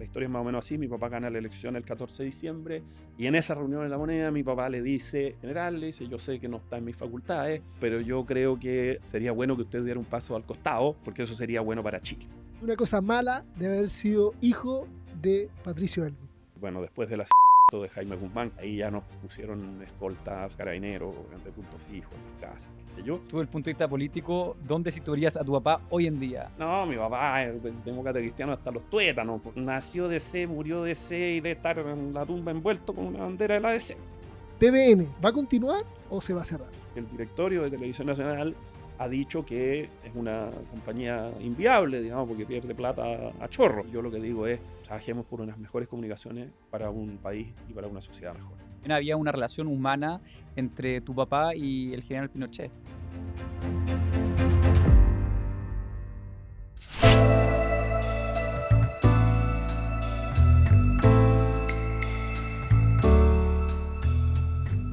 La historia es más o menos así. Mi papá gana la elección el 14 de diciembre y en esa reunión en La Moneda mi papá le dice, general, le dice, yo sé que no está en mis facultades, pero yo creo que sería bueno que usted diera un paso al costado porque eso sería bueno para Chile. Una cosa mala de haber sido hijo de Patricio Elwin. Bueno, después de la de Jaime Guzmán, ahí ya nos pusieron escoltas, carabineros, de punto fijo en las casas, qué sé yo. Tú, desde el punto de vista político, ¿dónde situarías a tu papá hoy en día? No, mi papá es demócrata cristiano hasta los tuétanos. Nació DC, murió DC y de estar en la tumba envuelto con una bandera de la DC. ¿TVN va a continuar o se va a cerrar? El directorio de Televisión Nacional ha dicho que es una compañía inviable, digamos, porque pierde plata a chorro. Yo lo que digo es, trabajemos por unas mejores comunicaciones para un país y para una sociedad mejor. Había una relación humana entre tu papá y el general Pinochet.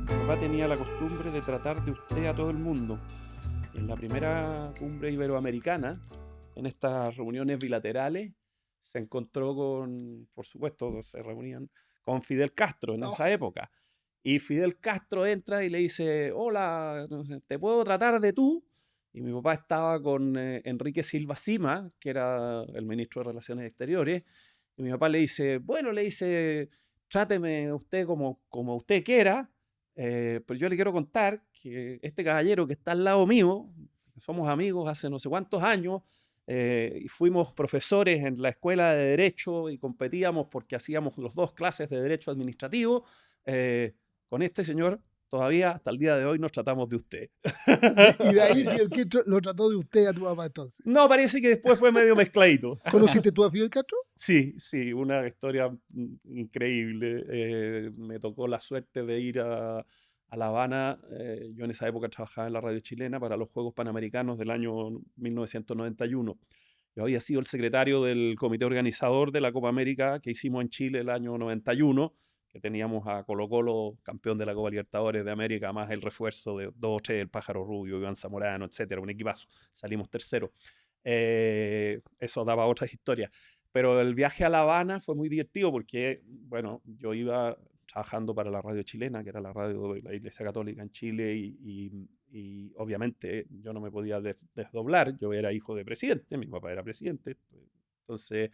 Mi papá tenía la costumbre de tratar de usted a todo el mundo. En la primera cumbre iberoamericana, en estas reuniones bilaterales, se encontró con, por supuesto, se reunían con Fidel Castro en esa época. Y Fidel Castro entra y le dice, hola, ¿te puedo tratar de tú? Y mi papá estaba con Enrique Silva Sima, que era el ministro de Relaciones Exteriores. Y mi papá le dice, bueno, le dice, tráteme usted como usted quiera, pero yo le quiero contar que este caballero que está al lado mío, somos amigos hace no sé cuántos años, y fuimos profesores en la escuela de Derecho y competíamos porque hacíamos los dos clases de Derecho Administrativo. Con este señor todavía hasta el día de hoy nos tratamos de usted. Y de ahí Fidel Castro lo trató de usted a tu papá entonces. No, parece que después fue medio mezcladito. ¿Conociste tú a Fidel Castro? Sí, una historia increíble. Me tocó la suerte de ir a La Habana. Yo en esa época trabajaba en la radio chilena para los Juegos Panamericanos del año 1991. Yo había sido el secretario del comité organizador de la Copa América que hicimos en Chile el año 91, que teníamos a Colo-Colo, campeón de la Copa Libertadores de América, más el refuerzo de 2-3, el Pájaro Rubio, Iván Zamorano, etcétera, un equipazo. Salimos tercero. Eso daba otras historias. Pero el viaje a La Habana fue muy divertido porque, bueno, yo iba trabajando para la radio chilena, que era la radio de la Iglesia Católica en Chile, y obviamente yo no me podía desdoblar. Yo era hijo de presidente, mi papá era presidente. Entonces,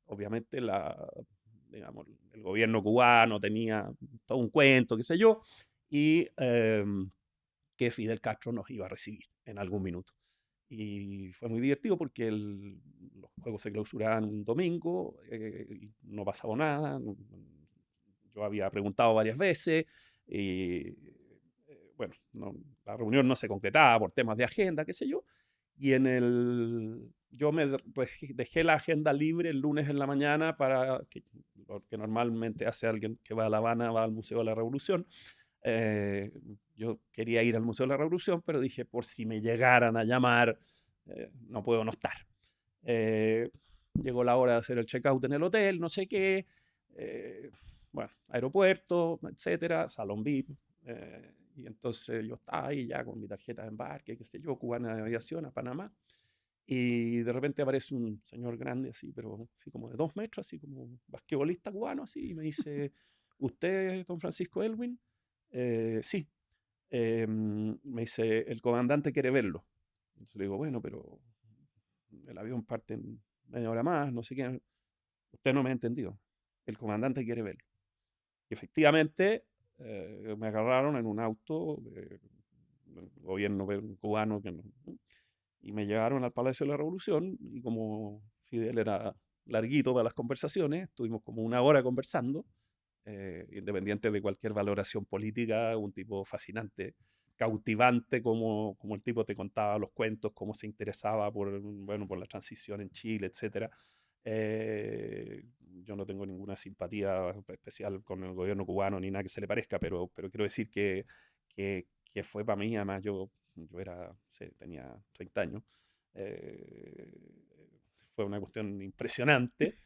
obviamente digamos, el gobierno cubano tenía todo un cuento, qué sé yo, y que Fidel Castro nos iba a recibir en algún minuto. Y fue muy divertido porque los juegos se clausuraban un domingo, y no pasaba nada. Yo había preguntado varias veces y bueno, la reunión no se concretaba por temas de agenda, qué sé yo. Y yo pues, dejé la agenda libre el lunes en la mañana para lo que normalmente hace alguien que va a La Habana, va al Museo de la Revolución. Yo quería ir al Museo de la Revolución, pero dije, por si me llegaran a llamar, no puedo no estar. Llegó la hora de hacer el check-out en el hotel, no sé qué. Bueno, aeropuerto, etcétera, salón VIP. Y entonces yo estaba ahí ya con mi tarjeta de embarque, qué sé yo, cubana de aviación a Panamá. Y de repente aparece un señor grande, así, pero así como de 2 metros, así como basquetbolista cubano, así, y me dice, ¿usted es don Francisco Elwin? Sí. Me dice, el comandante quiere verlo. Entonces le digo, bueno, pero el avión parte en media hora más, no sé qué. Usted no me ha entendido. El comandante quiere verlo. Y efectivamente me agarraron en un auto del gobierno cubano y me llevaron al Palacio de la Revolución y como Fidel era larguito para las conversaciones, estuvimos como 1 hora conversando, independiente de cualquier valoración política, un tipo fascinante, cautivante, como el tipo te contaba los cuentos, cómo se interesaba por la transición en Chile, etc. Yo no tengo ninguna simpatía especial con el gobierno cubano ni nada que se le parezca, pero quiero decir que fue para mí, además yo tenía 30 años, fue una cuestión impresionante,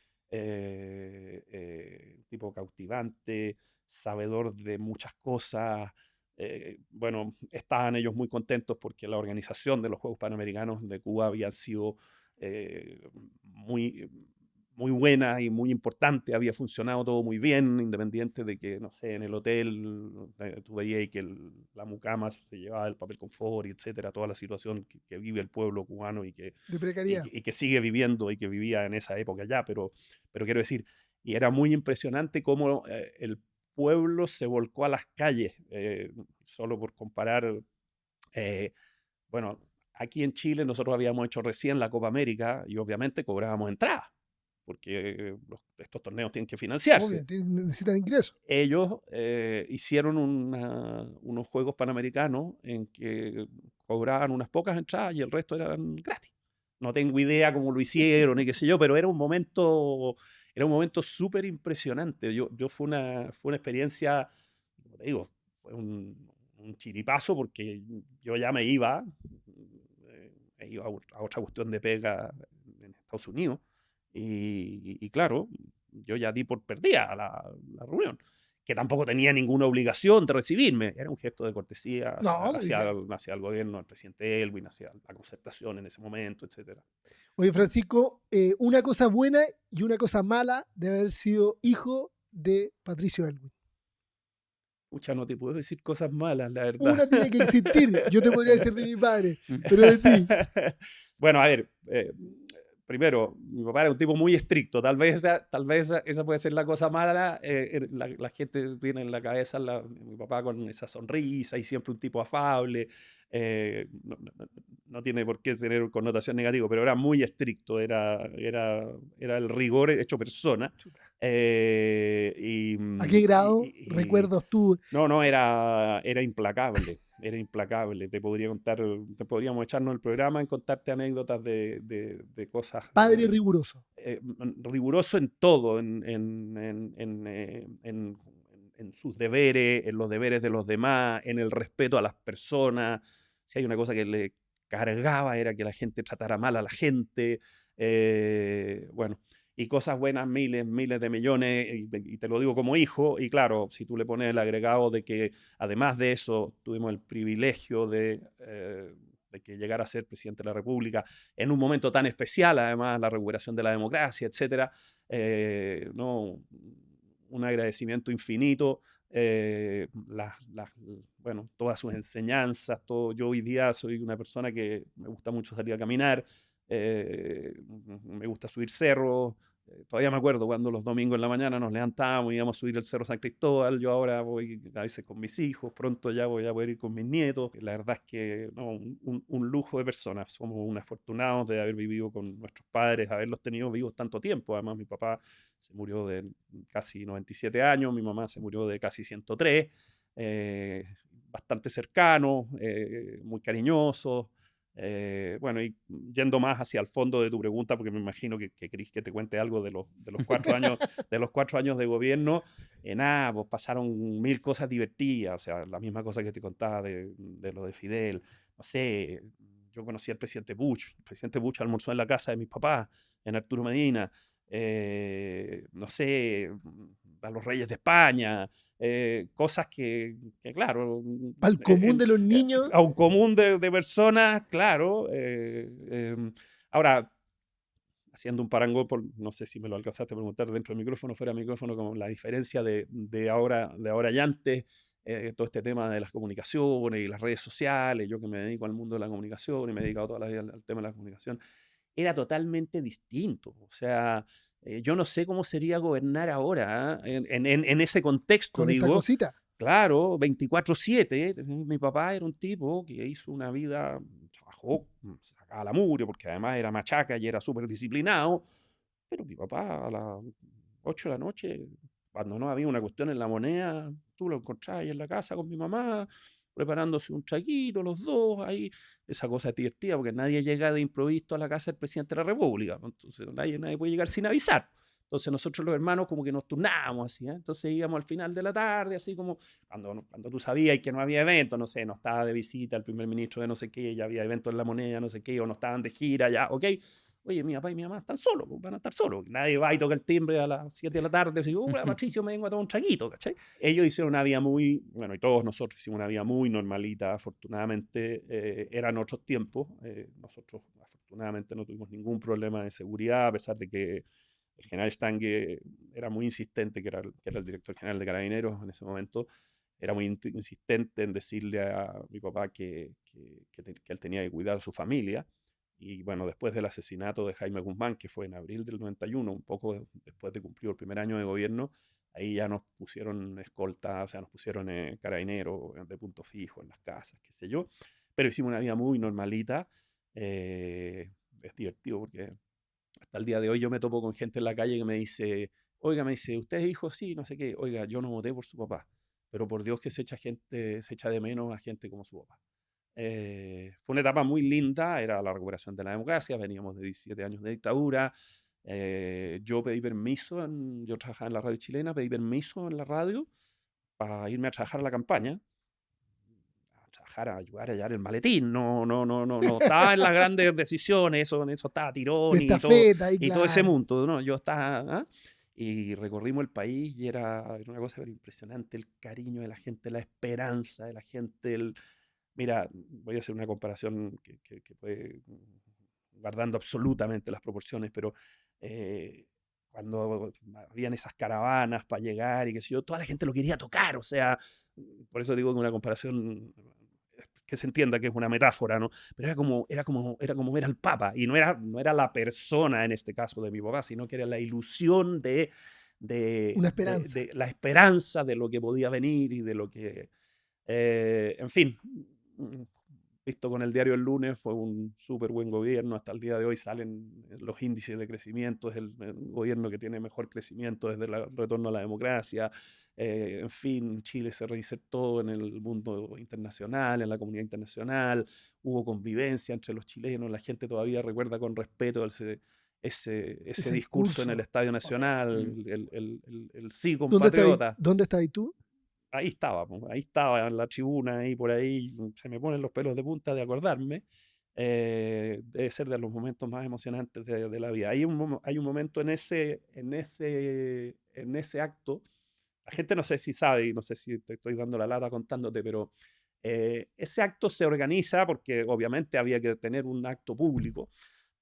tipo cautivante, sabedor de muchas cosas. Bueno, estaban ellos muy contentos porque la organización de los Juegos Panamericanos de Cuba había sido muy muy buena y muy importante, había funcionado todo muy bien, independiente de que, no sé, en el hotel tú veías que la mucama se llevaba el papel confort, y etcétera, toda la situación que vive el pueblo cubano y que, De precariedad. y que sigue viviendo y que vivía en esa época ya, pero quiero decir, y era muy impresionante cómo el pueblo se volcó a las calles, solo por comparar, eh, bueno, aquí en Chile nosotros habíamos hecho recién la Copa América y obviamente cobrábamos entradas porque estos torneos tienen que financiarse. Obvio, necesitan ingresos. Ellos hicieron unos Juegos Panamericanos en que cobraban unas pocas entradas y el resto eran gratis. No tengo idea cómo lo hicieron y qué sé yo, pero era un momento súper impresionante. Fue una experiencia, como te digo, fue un chiripazo porque yo ya me iba a otra cuestión de pega en Estados Unidos. Y claro, yo ya di por perdida la reunión, que tampoco tenía ninguna obligación de recibirme. Era un gesto de cortesía No, hacia el gobierno, al presidente Elwin, hacia la concertación en ese momento, etc. oye, Francisco, una cosa buena y una cosa mala de haber sido hijo de Patricio Elwin. Pucha, no te puedo decir cosas malas, la verdad. Una tiene que existir. Yo te podría decir de mi padre, pero de ti. Bueno, a ver, primero, mi papá era un tipo muy estricto. Tal vez esa puede ser la cosa mala. La gente tiene en la cabeza mi papá con esa sonrisa y siempre un tipo afable. No tiene por qué tener connotación negativa, pero era muy estricto. Era el rigor hecho persona. ¿A qué grado recuerdas tú? No, era implacable. Era implacable. Podríamos echarnos el programa en contarte anécdotas de cosas. Padre riguroso. Riguroso en todo, en sus deberes, en los deberes de los demás, en el respeto a las personas. Si hay una cosa que le cargaba era que la gente tratara mal a la gente. Bueno, y cosas buenas, miles de millones, y te lo digo como hijo, y claro, si tú le pones el agregado de que además de eso tuvimos el privilegio de que llegara a ser presidente de la República en un momento tan especial, además la recuperación de la democracia, etcétera, no, un agradecimiento infinito, bueno, todas sus enseñanzas, todo. Yo hoy día soy una persona que me gusta mucho salir a caminar, me gusta subir cerros. Todavía me acuerdo cuando los domingos en la mañana nos levantábamos y íbamos a subir el Cerro San Cristóbal. Yo ahora voy a veces con mis hijos, pronto ya voy a poder ir con mis nietos. La verdad es que no, un lujo de personas. Somos unos afortunados de haber vivido con nuestros padres, haberlos tenido vivos tanto tiempo. Además, mi papá se murió de casi 97 años, mi mamá se murió de casi 103, bastante cercanos, muy cariñosos. Bueno, y yendo más hacia el fondo de tu pregunta, porque me imagino que querís que te cuente algo de los 4 años, de los 4 años de gobierno, nada, pues pasaron mil cosas divertidas, o sea, la misma cosa que te contaba de lo de Fidel. No sé, yo conocí al presidente Bush. El presidente Bush almorzó en la casa de mis papás, en Arturo Medina. No sé, a los reyes de España, cosas que claro, Para el común de los niños. a un común de personas, claro. Ahora, haciendo un parangón, no sé si me lo alcanzaste a preguntar dentro del micrófono, fuera del micrófono, como la diferencia de ahora y antes, todo este tema de las comunicaciones y las redes sociales, yo que me dedico al mundo de la comunicación y me he dedicado toda la vida al tema de la comunicación, era totalmente distinto. O sea, yo no sé cómo sería gobernar ahora, en ese contexto, Con esta digo. cosita. Claro, 24/7. Mi papá era un tipo que hizo una vida, trabajó, sacaba la mugre, porque además era machaca y era súper disciplinado. Pero mi papá a las 8 de la noche, cuando no había una cuestión en la moneda, tú lo encontrabas ahí en la casa con mi mamá, preparándose un traguito, los dos, ahí. Esa cosa es divertida, porque nadie llega de improviso a la casa del presidente de la República, ¿no? Entonces nadie puede llegar sin avisar. Entonces nosotros los hermanos como que nos turnábamos así, ¿eh? Entonces íbamos al final de la tarde, así como cuando tú sabías que no había evento, no sé, no estaba de visita el primer ministro de no sé qué, ya había evento en la moneda, no sé qué, o no estaban de gira, ya, ok. Oye, mi papá y mi mamá están solos, pues, van a estar solos. Nadie va y toca el timbre a las 7 de la tarde y dice, hola, Patricio, me vengo a tomar un traguito, ¿cachai? Ellos hicieron una vida muy, bueno, y todos nosotros hicimos una vida muy normalita, afortunadamente. Eran otros tiempos. Nosotros, afortunadamente, no tuvimos ningún problema de seguridad, a pesar de que el general Stange era muy insistente, que era el director general de Carabineros en ese momento, era muy insistente en decirle a mi papá que él tenía que cuidar a su familia. Y bueno, después del asesinato de Jaime Guzmán, que fue en abril del 91, un poco después de cumplir el primer año de gobierno, ahí ya nos pusieron escolta, o sea, nos pusieron carabineros de punto fijo en las casas, qué sé yo. Pero hicimos una vida muy normalita. Es divertido porque hasta el día de hoy yo me topo con gente en la calle que me dice, oiga, me dice, ¿usted es hijo? Sí, no sé qué. Oiga, yo no voté por su papá, pero por Dios que se echa de menos a gente como su papá. Fue una etapa muy linda, era la recuperación de la democracia, veníamos de 17 años de dictadura. Yo pedí permiso, yo trabajaba en la radio chilena, pedí permiso en la radio para irme a trabajar a la campaña, a trabajar, a ayudar a hallar el maletín. No estaba en las grandes decisiones, eso estaba De Tirón estafeta, y y todo ese claro. mundo, ¿no? Yo estaba, ¿ah? Y recorrimos el país y era una cosa impresionante, el cariño de la gente, la esperanza de la gente. Mira, voy a hacer una comparación que puede, guardando absolutamente las proporciones, pero cuando habían esas caravanas para llegar y qué sé yo, toda la gente lo quería tocar, o sea, por eso digo que una comparación que se entienda que es una metáfora, ¿no? Pero era como ver al Papa, y no era la persona en este caso de mi papá, sino que era la ilusión Una esperanza. de la esperanza de lo que podía venir y de lo que, en fin, visto con el diario El Lunes, fue un súper buen gobierno. Hasta el día de hoy salen los índices de crecimiento, es el gobierno que tiene mejor crecimiento desde el retorno a la democracia. En fin, Chile se reinsertó en el mundo internacional, en la comunidad internacional, hubo convivencia entre los chilenos, la gente todavía recuerda con respeto ese discurso en el Discurso. Estadio Nacional, el sí ¿Dónde compatriota. estabas tú? Ahí estaba, po, ahí estaba en la tribuna, ahí por ahí, se me ponen los pelos de punta de acordarme. Debe ser de los momentos más emocionantes de la vida. Hay un momento en ese acto, la gente no sé si sabe, y no sé si te estoy dando la lata contándote, pero ese acto se organiza porque obviamente había que tener un acto público,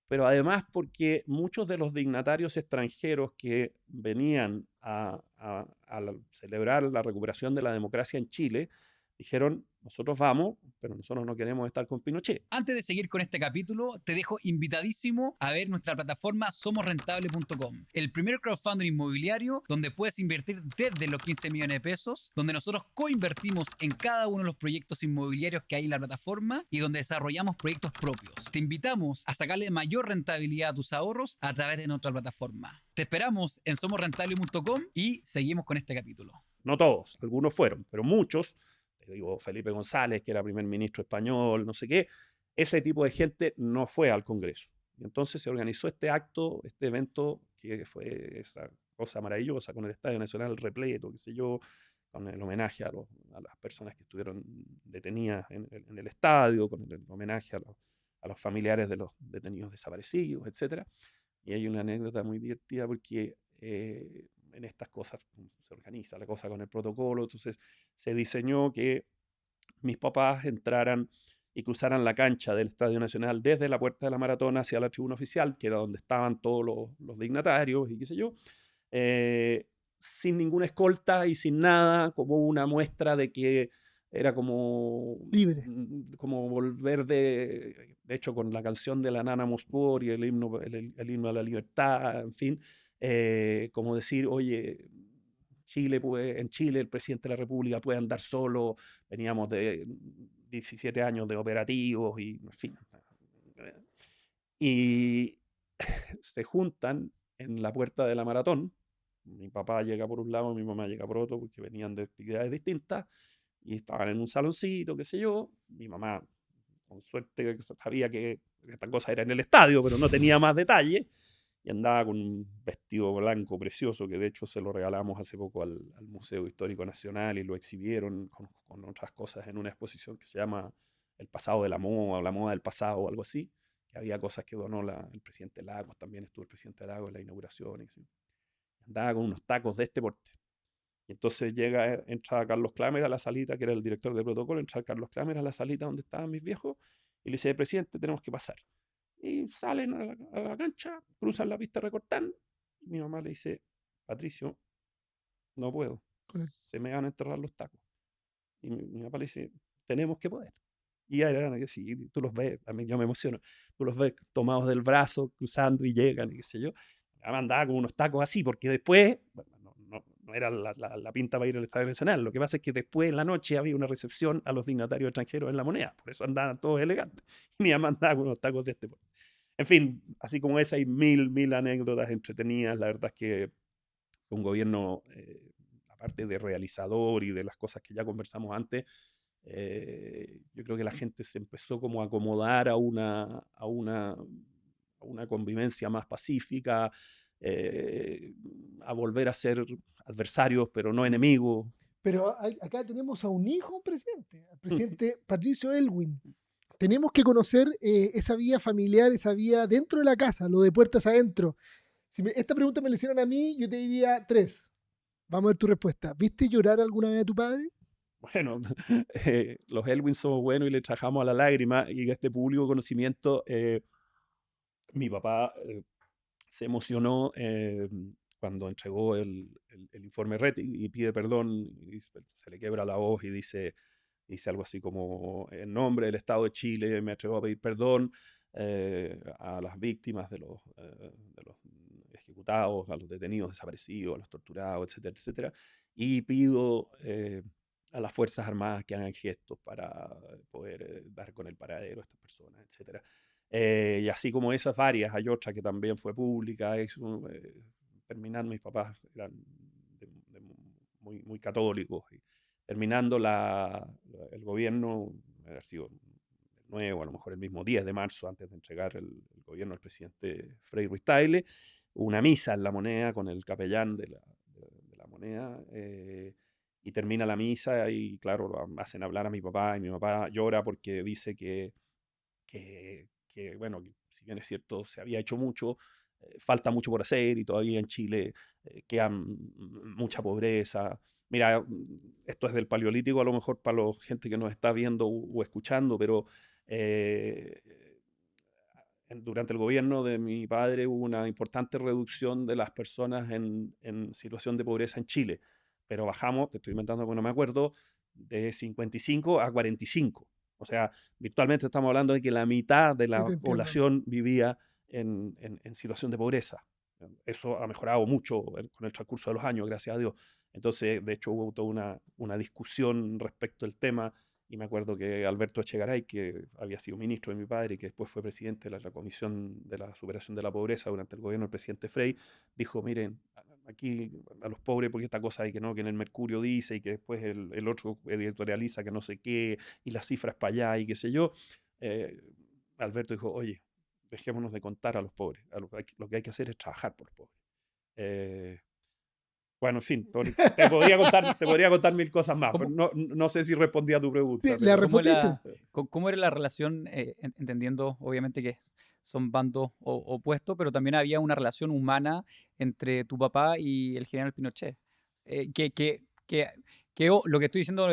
pero además porque muchos de los dignatarios extranjeros que venían a celebrar la recuperación de la democracia en Chile dijeron, nosotros vamos, pero nosotros no queremos estar con Pinochet. Antes de seguir con este capítulo, te dejo invitadísimo a ver nuestra plataforma somosrentable.com, el primer crowdfunding inmobiliario donde puedes invertir desde los 15 millones de pesos, donde nosotros coinvertimos en cada uno de los proyectos inmobiliarios que hay en la plataforma y donde desarrollamos proyectos propios. Te invitamos a sacarle mayor rentabilidad a tus ahorros a través de nuestra plataforma. Te esperamos en somosrentable.com y seguimos con este capítulo. No todos, algunos fueron, pero muchos, te digo, Felipe González, que era primer ministro español, no sé qué, ese tipo de gente no fue al Congreso. Y entonces se organizó este acto, este evento, que fue esa cosa maravillosa, con el Estadio Nacional repleto, qué sé yo, con el homenaje a las personas que estuvieron detenidas en el estadio, con el homenaje a los familiares de los detenidos desaparecidos, etc. Y hay una anécdota muy divertida porque en estas cosas se organiza la cosa con el protocolo, entonces se diseñó que mis papás entraran y cruzaran la cancha del Estadio Nacional desde la puerta de la maratona hacia la tribuna oficial, que era donde estaban todos los dignatarios y qué sé yo, sin ninguna escolta y sin nada, como una muestra de que era Libre. como volver de hecho, con la canción de la Nana Moscú y el himno a la libertad, en fin, como decir, oye, en Chile el presidente de la República puede andar solo, veníamos de 17 años de operativos y, en fin. Y se juntan en la puerta de la maratón. Mi papá llega por un lado, mi mamá llega por otro, porque venían de actividades distintas y estaban en un saloncito, qué sé yo. Mi mamá, con suerte, sabía que esta cosa era en el estadio, pero no tenía más detalle. Y andaba con un vestido blanco precioso, que de hecho se lo regalamos hace poco al Museo Histórico Nacional y lo exhibieron con otras cosas en una exposición que se llama El pasado de la moda, o la moda del pasado, o algo así. Que había cosas que donó el presidente Lagos, también estuvo el presidente Lagos en la inauguración. Andaba con unos tacos de este porte. Y entonces entra Carlos Klamer a la salita, que era el director de protocolo, entra Carlos Klamer a la salita donde estaban mis viejos y le dice, presidente, tenemos que pasar. Y salen a la cancha, cruzan la pista Recortán Y mi mamá le dice, Patricio, no puedo, Con el- se me van a enterrar los tacos. Y mi papá le dice, tenemos que poder. Y ya eran, y sí, tú los ves, a mí yo me emociono, tú los ves tomados del brazo, cruzando y llegan, y qué sé yo. Mi mamá andaba con unos tacos así, porque después, bueno, no era la pinta para ir al Estadio Nacional, lo que pasa es que después en la noche había una recepción a los dignatarios extranjeros en La Moneda, por eso andaban todos elegantes. Y mi mamá andaba con unos tacos de este porte. En fin, así como esa hay mil anécdotas entretenidas, la verdad es que fue un gobierno, aparte de realizador y de las cosas que ya conversamos antes, yo creo que la gente se empezó como a acomodar a una convivencia más pacífica, a volver a ser adversarios, pero no enemigos. Pero acá tenemos a un hijo, un presidente, al presidente Patricio Elwin. Tenemos que conocer esa vida familiar, esa vida dentro de la casa, lo de puertas adentro. Si esta pregunta me la hicieran a mí, yo te diría 3. Vamos a ver tu respuesta. ¿Viste llorar alguna vez a tu padre? Bueno, los Elwin somos buenos y le trajamos a la lágrima y este público conocimiento, mi papá se emocionó cuando entregó el informe RET y pide perdón, y se le quiebra la voz y dice algo así como, en nombre del Estado de Chile me atrevo a pedir perdón a las víctimas de los ejecutados, a los detenidos desaparecidos, a los torturados, etcétera, etcétera, y pido a las Fuerzas Armadas que hagan gestos para poder dar con el paradero a estas personas, etcétera. Y así como esas varias, hay otra que también fue pública. Terminando, mis papás eran muy católicos. Y terminando el gobierno, ha sido nuevo, a lo mejor el mismo 10 de marzo, antes de entregar el gobierno al presidente Frei Ruiz-Tagle, una misa en La Moneda con el capellán de la Moneda. Y termina la misa y, claro, lo hacen hablar a mi papá y mi papá llora porque dice que bueno, si bien es cierto, se había hecho mucho, falta mucho por hacer y todavía en Chile queda mucha pobreza. Mira, esto es del Paleolítico, a lo mejor para la gente que nos está viendo o escuchando, pero eh, durante el gobierno de mi padre hubo una importante reducción de las personas en situación de pobreza en Chile, pero bajamos, te estoy inventando porque no me acuerdo, de 55 a 45. O sea, virtualmente estamos hablando de que la mitad de Sí, la te entiendo. población vivía en situación de pobreza. Eso ha mejorado mucho con el transcurso de los años, gracias a Dios. Entonces, de hecho, hubo toda una discusión respecto al tema y me acuerdo que Alberto Echegaray, que había sido ministro de mi padre y que después fue presidente de la Comisión de la Superación de la Pobreza durante el gobierno del presidente Frei, dijo, miren, aquí a los pobres, porque esta cosa hay que no, que en el Mercurio dice y que después el otro editorializa que no sé qué y las cifras para allá y qué sé yo. Alberto dijo, oye, dejémonos de contar a los pobres. Lo que hay que hacer es trabajar por los pobres. Bueno, en fin, te podría contar mil cosas más, pero no sé si respondí a tu pregunta. ¿La Pero, respondiste? ¿Cómo era la relación, entendiendo obviamente que son bandos opuestos, pero también había una relación humana entre tu papá y el general Pinochet? Lo que estoy diciendo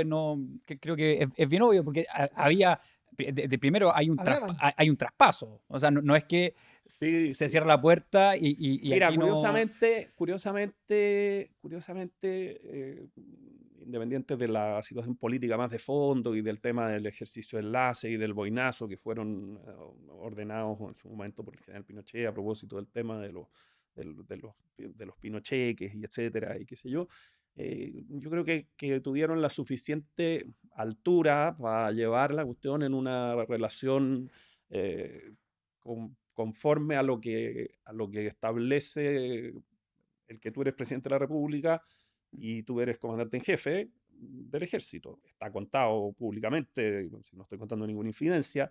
que creo que es bien obvio, porque había, de primero Hablaban. hay un traspaso, o sea, no es que sí, se sí. cierra la puerta y Mira, aquí no... curiosamente, independiente de la situación política más de fondo y del tema del ejercicio de enlace y del boinazo que fueron ordenados en su momento por el general Pinochet a propósito del tema de los pinocheques y etcétera y qué sé yo, yo creo que tuvieron la suficiente altura para llevar la cuestión en una relación conforme a lo que establece el que tú eres presidente de la República y tú eres comandante en jefe del ejército. Está contado públicamente, si no estoy contando ninguna infidencia.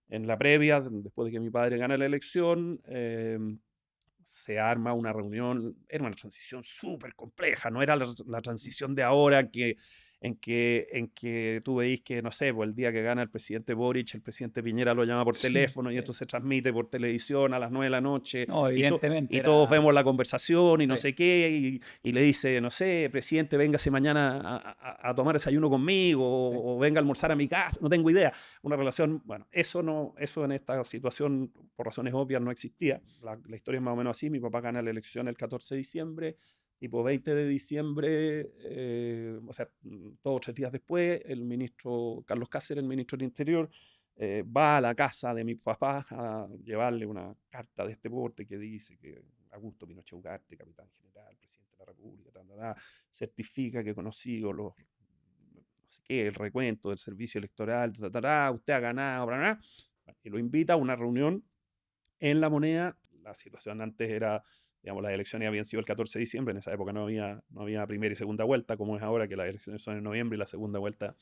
En la previa, después de que mi padre gana la elección, se arma una reunión. Era una transición súper compleja, no era la transición de ahora que en que tú veis que, no sé, pues el día que gana el presidente Boric, el presidente Piñera lo llama por Sí, teléfono y sí. esto se transmite por televisión a las 9 de la noche No, evidentemente y todos era... vemos la conversación y no Sí. sé qué, y le dice, no sé, presidente, véngase mañana a tomar desayuno conmigo o venga a almorzar a mi casa, no tengo idea. Una relación, bueno, eso en esta situación, por razones obvias, no existía. La historia es más o menos así. Mi papá gana la elección el 14 de diciembre, tipo 20 de diciembre, o sea, 2 o 3 días después, el ministro Carlos Cáceres, el ministro del Interior, va a la casa de mi papá a llevarle una carta de este porte que dice que Augusto Pinochet Ugarte, capitán general, presidente de la República, certifica que conocido los no sé qué, el recuento del servicio electoral, usted ha ganado, bla, bla, bla, y lo invita a una reunión en La Moneda. La situación antes era, digamos, las elecciones habían sido el 14 de diciembre, en esa época no había primera y segunda vuelta, como es ahora, que las elecciones son en noviembre y la segunda vuelta,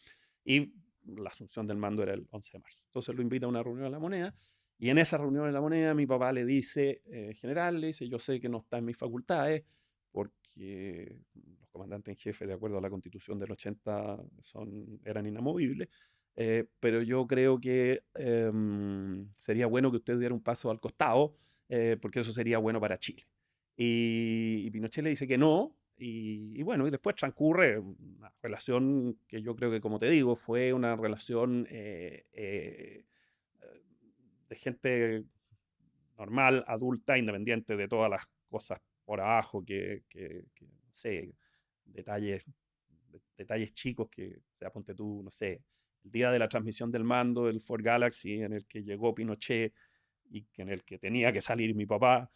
y la asunción del mando era el 11 de marzo. Entonces lo invita a una reunión en La Moneda, y en esa reunión en La Moneda mi papá le dice, general, le dice, yo sé que no está en mis facultades, porque los comandantes en jefe, de acuerdo a la Constitución del 80, eran inamovibles, pero yo creo que sería bueno que usted diera un paso al costado, porque eso sería bueno para Chile. Y Pinochet le dice que no, y bueno, y después transcurre una relación que yo creo que, como te digo, fue una relación de gente normal, adulta, independiente de todas las cosas por abajo no sé, detalles chicos que, o sea, ponte tú, no sé, el día de la transmisión del mando del Ford Galaxy en el que llegó Pinochet y en el que tenía que salir mi papá,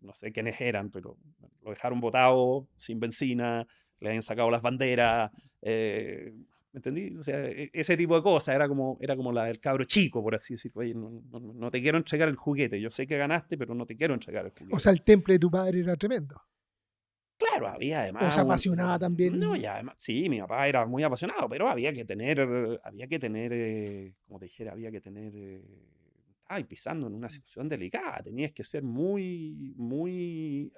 no sé quiénes eran, pero lo dejaron botado, sin benzina, le habían sacado las banderas, ¿me entendí? O sea, ese tipo de cosas, era como la del cabro chico, por así decirlo. Oye, no te quiero entregar el juguete, yo sé que ganaste, pero no te quiero entregar el O juguete. sea, el temple de tu padre era tremendo. Claro, había O además se apasionaba también. no, ya además, sí, mi papá era muy apasionado, pero había que tener, como te dijera, había que tener, ay, pisando en una situación delicada, tenías que ser muy, muy,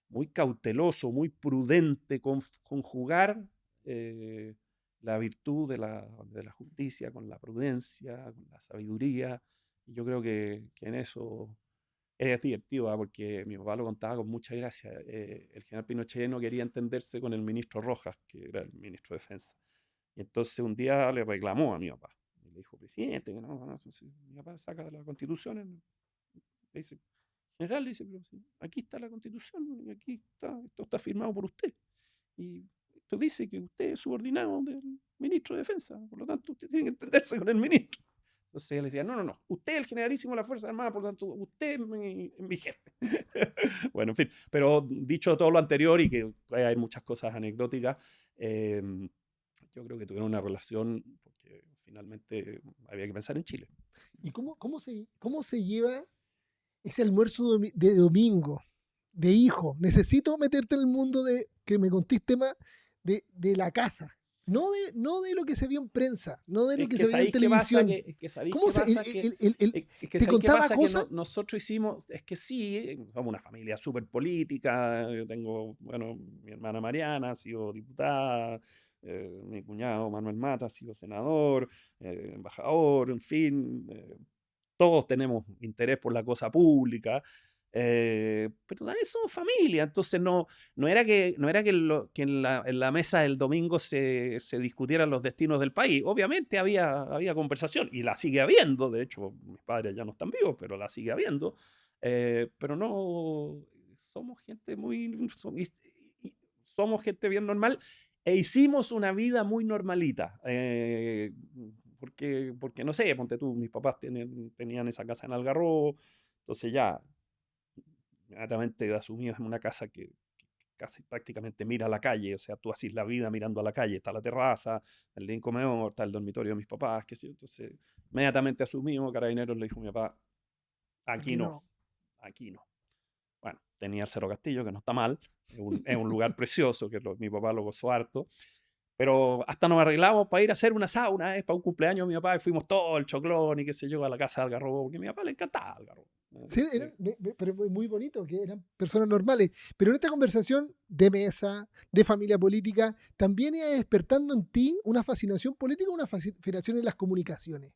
muy cauteloso, muy prudente, conjugar eh, la virtud de la justicia con la prudencia, con la sabiduría, y yo creo que en eso es divertido, porque mi papá lo contaba con mucha gracia. El general Pinochet no quería entenderse con el ministro Rojas, que era el ministro de Defensa. Y entonces un día le reclamó a mi papá. Y le dijo, presidente, que no, si mi papá saca la constitución. Le dice, general, le dice, pero si aquí está la constitución, y aquí está, esto está firmado por usted. Y esto dice que usted es subordinado del ministro de Defensa, por lo tanto usted tiene que entenderse con el ministro. Entonces él decía, no, usted es el generalísimo de la Fuerza Armada, por lo tanto, usted es mi jefe. Bueno, en fin, pero dicho todo lo anterior y que hay muchas cosas anecdóticas, yo creo que tuvieron una relación porque finalmente había que pensar en Chile. ¿Y cómo se lleva ese almuerzo de domingo, de hijo? Necesito meterte en el mundo de que me contiste más de la casa. No de lo que se vio en prensa, no de lo Es que que se veía en sabéis qué pasa, televisión. es que sabéis ¿Cómo qué se, pasa, que es que te sabéis qué contaba pasa, que cosas? nosotros hicimos, es que sí, somos una familia súper política, yo tengo, bueno, mi hermana Mariana ha sido diputada, mi cuñado Manuel Mata ha sido senador, embajador, en fin, todos tenemos interés por la cosa pública, pero también somos familia, entonces no era que en la mesa del domingo se discutieran los destinos del país. Obviamente había conversación, y la sigue habiendo, de hecho, mis padres ya no están vivos, pero la sigue habiendo, pero no, somos gente somos gente bien normal, e hicimos una vida muy normalita. Porque no sé, ponte tú, mis papás tenían esa casa en Algarrobo, entonces ya inmediatamente asumías en una casa que casi prácticamente mira a la calle, o sea, tú haces la vida mirando a la calle, está la terraza, el living comedor, está el dormitorio de mis papás, qué sé yo. Entonces inmediatamente asumimos, Carabineros le dijo a mi papá, aquí Aquí no, no. aquí no. Bueno, tenía el Cerro Castillo, que no está mal, es un lugar precioso, que mi papá lo gozó harto. Pero hasta nos arreglamos para ir a hacer una sauna, para un cumpleaños de mi papá, y fuimos todo el choclón y qué sé yo, a la casa de Algarrobo, porque a mi papá le encantaba Algarrobo. Sí, pero muy bonito, que eran personas normales. Pero en esta conversación de mesa, de familia política, también iba despertando en ti una fascinación política, una fascinación en las comunicaciones.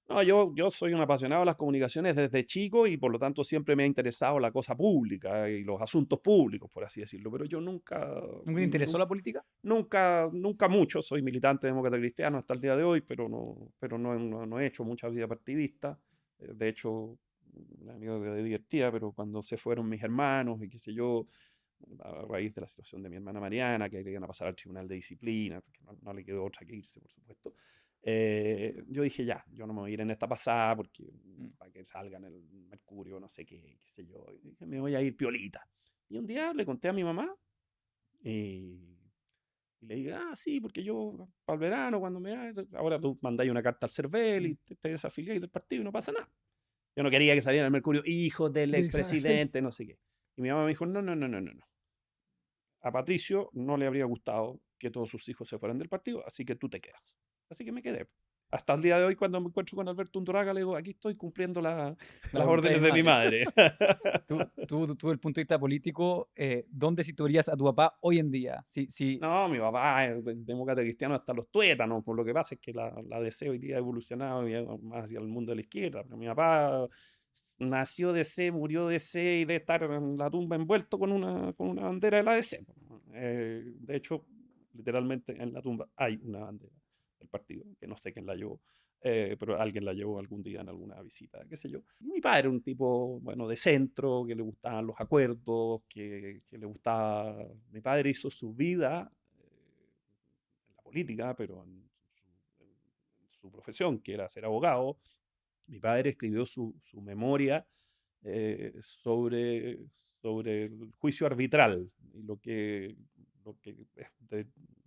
No, yo soy un apasionado de las comunicaciones desde chico y por lo tanto siempre me ha interesado la cosa pública y los asuntos públicos, por así decirlo. Pero yo ¿Nunca te interesó la política? nunca mucho. Soy militante demócrata cristiano hasta el día de hoy, pero no he hecho mucha vida partidista. De hecho, la amigo de divertida, pero cuando se fueron mis hermanos y qué sé yo, a raíz de la situación de mi hermana Mariana, que le iban a pasar al tribunal de disciplina, que no le quedó otra que irse, por supuesto. Yo dije, ya, yo no me voy a ir en esta pasada porque para que salga en el Mercurio, no sé qué sé yo. Y dije, me voy a ir piolita. Y un día le conté a mi mamá y le dije, sí, porque yo para el verano, cuando ahora tú mandáis una carta al CERVEL y te desafiliáis del partido y no pasa nada. Yo no quería que saliera en el Mercurio, hijo del De Isabel. expresidente, no sé qué. Y mi mamá me dijo, no. A Patricio no le habría gustado que todos sus hijos se fueran del partido, así que tú te quedas. Así que me quedé. Hasta el día de hoy, cuando me encuentro con Alberto Undurraga, le digo, aquí estoy cumpliendo las órdenes de mi madre. Tú, desde el punto de vista político, ¿dónde situarías a tu papá hoy en día? No, mi papá es demócrata cristiano hasta los tuétanos, por lo que pasa es que la DC hoy día ha evolucionado y más hacia el mundo de la izquierda, pero mi papá nació DC, murió DC y de estar en la tumba envuelto con una bandera de la DC. De hecho, literalmente en la tumba hay una bandera del partido, que no sé quién la llevó, pero alguien la llevó algún día en alguna visita, qué sé yo. Y mi padre era un tipo, bueno, de centro, que le gustaban los acuerdos, que le gustaba... Mi padre hizo su vida en la política, pero en su profesión, que era ser abogado. Mi padre escribió su memoria sobre el juicio arbitral, y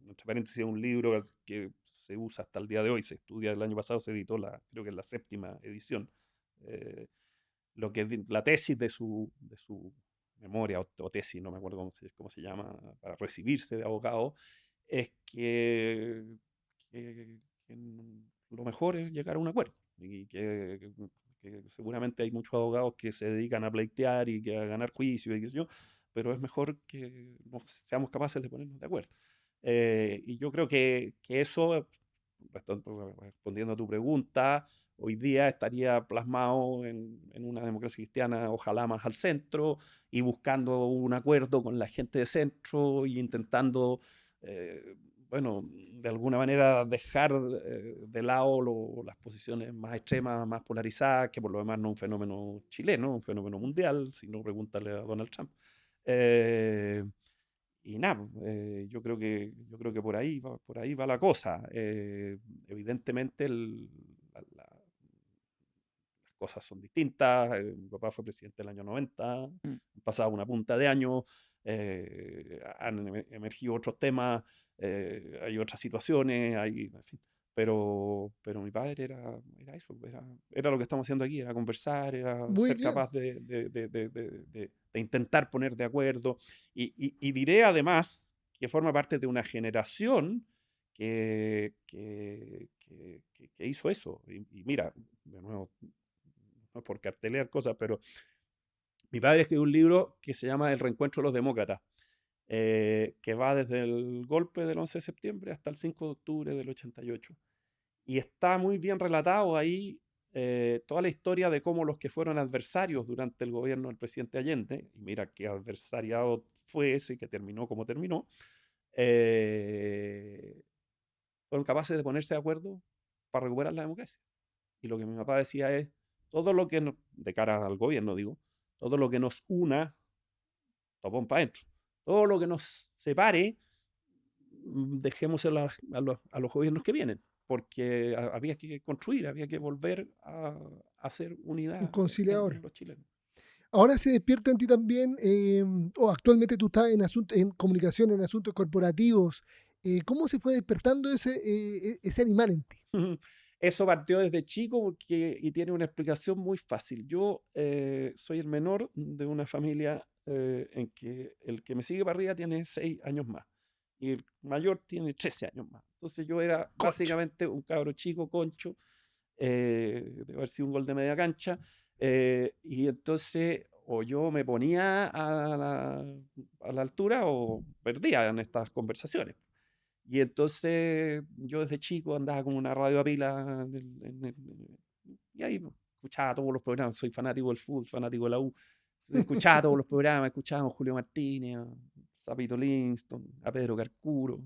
entre paréntesis, es un libro que se usa hasta el día de hoy, se estudia, el año pasado se editó, creo que es la 7ª edición, la tesis de su memoria o tesis, no me acuerdo cómo se llama, para recibirse de abogado, es que lo mejor es llegar a un acuerdo y que seguramente hay muchos abogados que se dedican a pleitear y que a ganar juicios y qué sé yo, pero es mejor que seamos capaces de ponernos de acuerdo. Y yo creo que eso, respondiendo a tu pregunta, hoy día estaría plasmado en una democracia cristiana, ojalá más al centro, y buscando un acuerdo con la gente de centro y intentando, bueno, de alguna manera dejar de lado las posiciones más extremas, más polarizadas, que por lo demás no es un fenómeno chileno, un fenómeno mundial, si no, pregúntale a Donald Trump. Y nada, yo creo que por ahí va la cosa. Evidentemente las cosas son distintas. Mi papá fue presidente del año 90, han pasado una punta de años, han emergido otros temas, hay otras situaciones, en fin. Pero mi padre era eso, era lo que estamos haciendo aquí, era conversar, era Muy ser bien. capaz de intentar poner de acuerdo. Y diré además que forma parte de una generación que hizo eso. Y mira, de nuevo, no es por cartelear cosas, pero mi padre escribió un libro que se llama El reencuentro de los demócratas, que va desde el golpe del 11 de septiembre hasta el 5 de octubre del 88. Y está muy bien relatado ahí toda la historia de cómo los que fueron adversarios durante el gobierno del presidente Allende, y mira qué adversariado fue ese que terminó como terminó, fueron capaces de ponerse de acuerdo para recuperar la democracia. Y lo que mi papá decía es, todo lo que, de cara al gobierno digo, todo lo que nos una, topón para adentro. Todo lo que nos separe, dejémoselo a los gobiernos que vienen, porque había que construir, había que volver a hacer Un unidad conciliador. en los chilenos. Ahora se despierta en ti también, o actualmente tú estás en comunicación, en asuntos corporativos. ¿Cómo se fue despertando ese animal en ti? Eso partió desde chico y tiene una explicación muy fácil. Yo soy el menor de una familia en que el que me sigue para arriba tiene 6 años más y el mayor tiene 13 años más. Entonces yo era Concho. básicamente un cabro chico, concho, debe haber sido un gol de media cancha, Y entonces o yo me ponía a la altura o perdía en estas conversaciones. Y entonces yo desde chico andaba con una radio a pila y ahí escuchaba todos los programas. Soy fanático del fútbol, fanático de la U. Entonces escuchaba todos los programas, escuchábamos a Julio Martínez, a Zapito Livingston, a Pedro Carcuro.